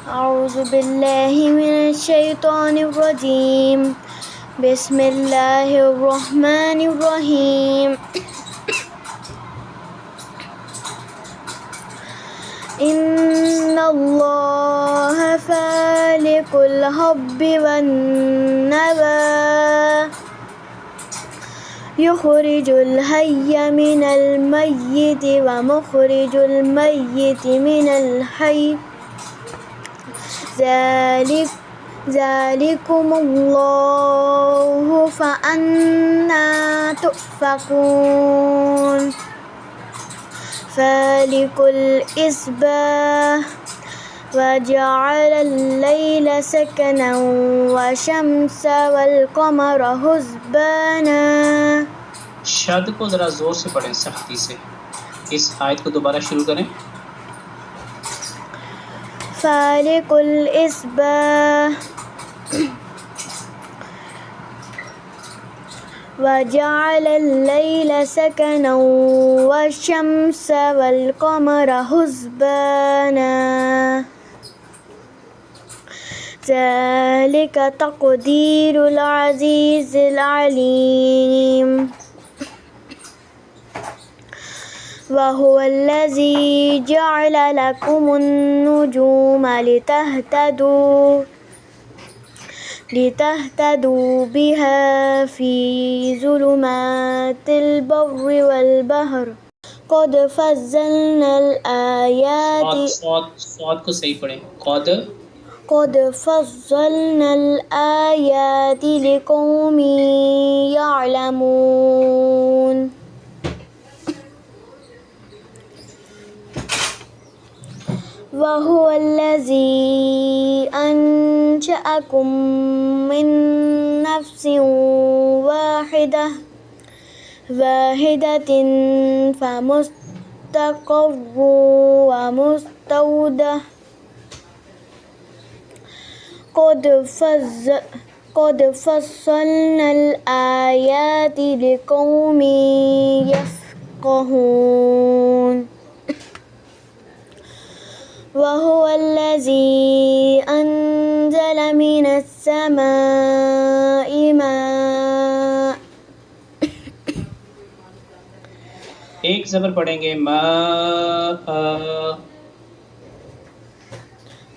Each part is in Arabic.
أعوذ بالله من الشيطان الرجيم. بسم الله الرحمن الرحيم. إن الله فالق الحب والنوى يخرج الحي من الميت ومخرج الميت من الحي ذلكم الله فأنى تؤفكون. فالق الإصباح وجعل الليل سكنا والشمس والقمر حسبانا. शब्द को जरा जोर से पढ़ें, सख्ती से। इस आयत को दोबारा शुरू करें। فالق الإصباح وجعل الليل سكنا والشمس والقمر حسبانا. ذلك تقدير العزيز العليم. وهو الذي جعل لكم النجوم لتهتدوا بها في ظلمات البر والبحر. قد فصلنا الآيات صاد को सही पढ़ें। قد فصلنا الآيات لقوم يعلمون. وهو الذي أنشأكم من نفس واحدة فمستقر ومستودع. قد فصلنا الآيات لقوم يفقهون. وهو الذي أنزل من السماء ماء. एक ज़बर पढ़ेंगे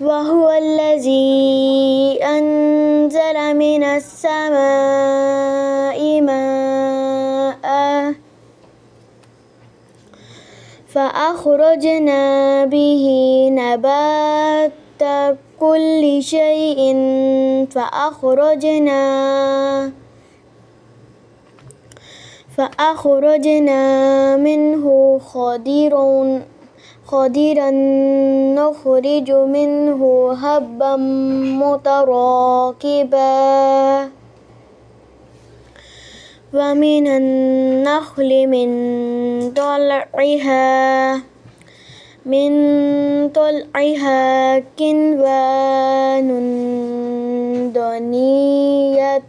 وهو الذي أنزل من السماء ماء فأخرجنا به نبات كل شيء فأخرجنا منه خضرا نخرج منه حبا متراكبا ومن النخل من طلعها كنوان دانية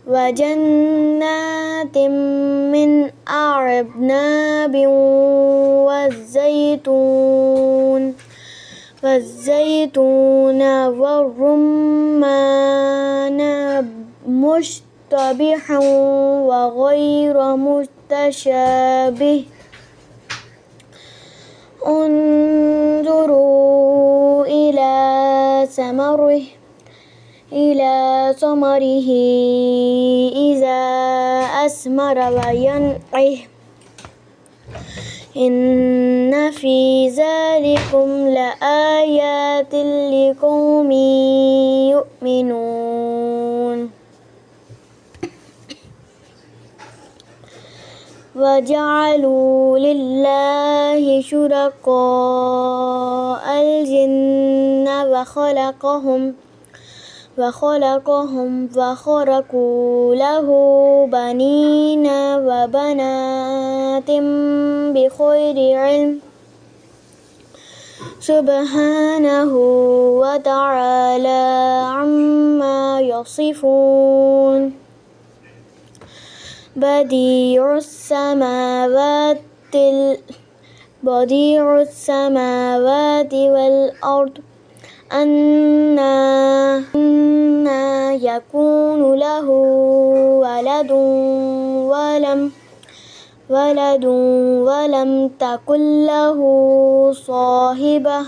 وجنات من أعناب والزيتون والرمان مشتبها وغير متشابه. انظروا إلى ثمره إذا أثمر وينعه إن في ذلكم لآيات لقوم يؤمنون. وجعلوا لله شركاء الجن وخلقوا له بنين وبنات بغير علم سبحانه وتعالى عما يصفون بديع السماوات والأرض أنى يكون له ولد ولم تكن له صاحبة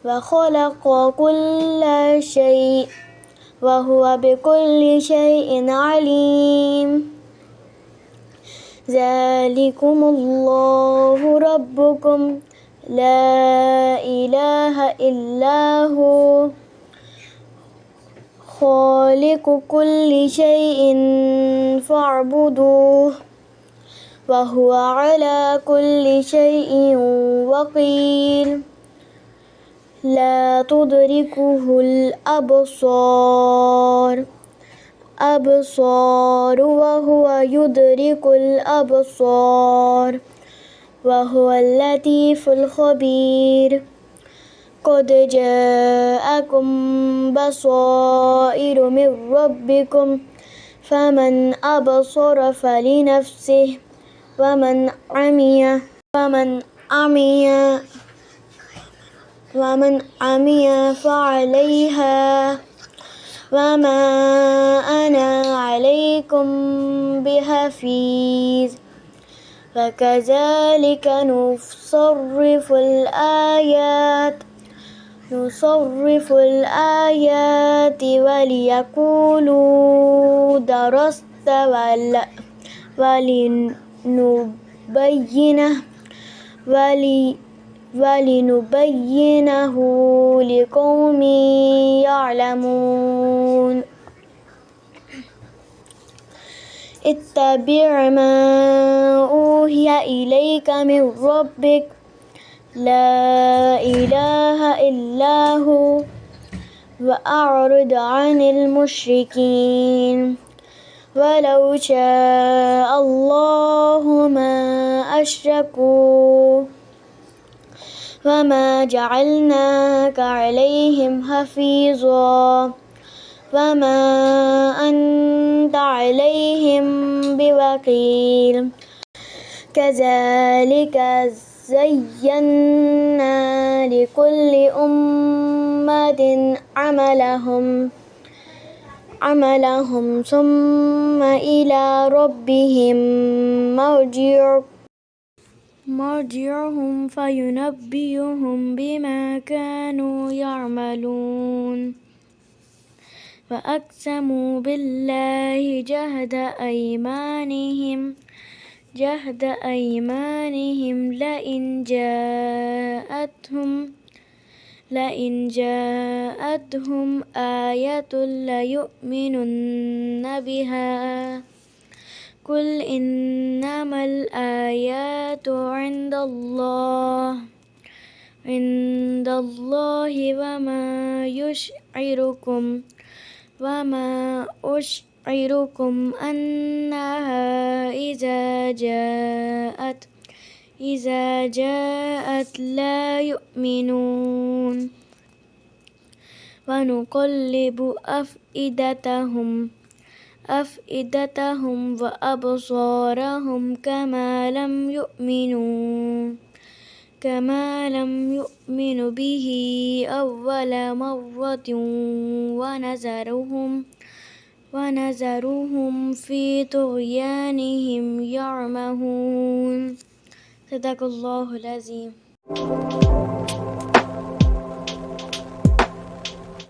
وخلق كل شيء وهو بكل شيء عليم ذلكم الله ربكم لا إله إلا هو خالق كل شيء فاعبدوه وهو على كل شيء وكيل لا تدركه الأبصار وهو يدرك الأبصار وهو اللطيف الخبير قد جاءكم بصائر من ربكم فمن أبصر فلنفسه ومن عمي فعليها وما أنا عليكم بحفيظ فكذلك نصرف الآيات وليقولوا درست ولنبينه لقوم يعلمون اتبع ما أوحي إليك من ربك لا إله إلا هو وأعرض عن المشركين ولو شاء الله ما أشركوا وما جعلناك عليهم حفيظا وما أنت عليهم بوكيل كذلك زينا لكل أمة عملهم ثم إلى ربهم مرجعهم فينبئهم بما كانوا يعملون وأقسموا بالله جهد أيمانهم لئن جاءتهم آية ليؤمنن بها قل إنما الآيات عند الله وما أشعركم أنها إذا جاءت لا يؤمنون ونقلب أفئدتهم وأبصارهم كما لم يؤمنوا به أول مرة ونذرهم في طغيانهم يعمهون صدق الله العظيم.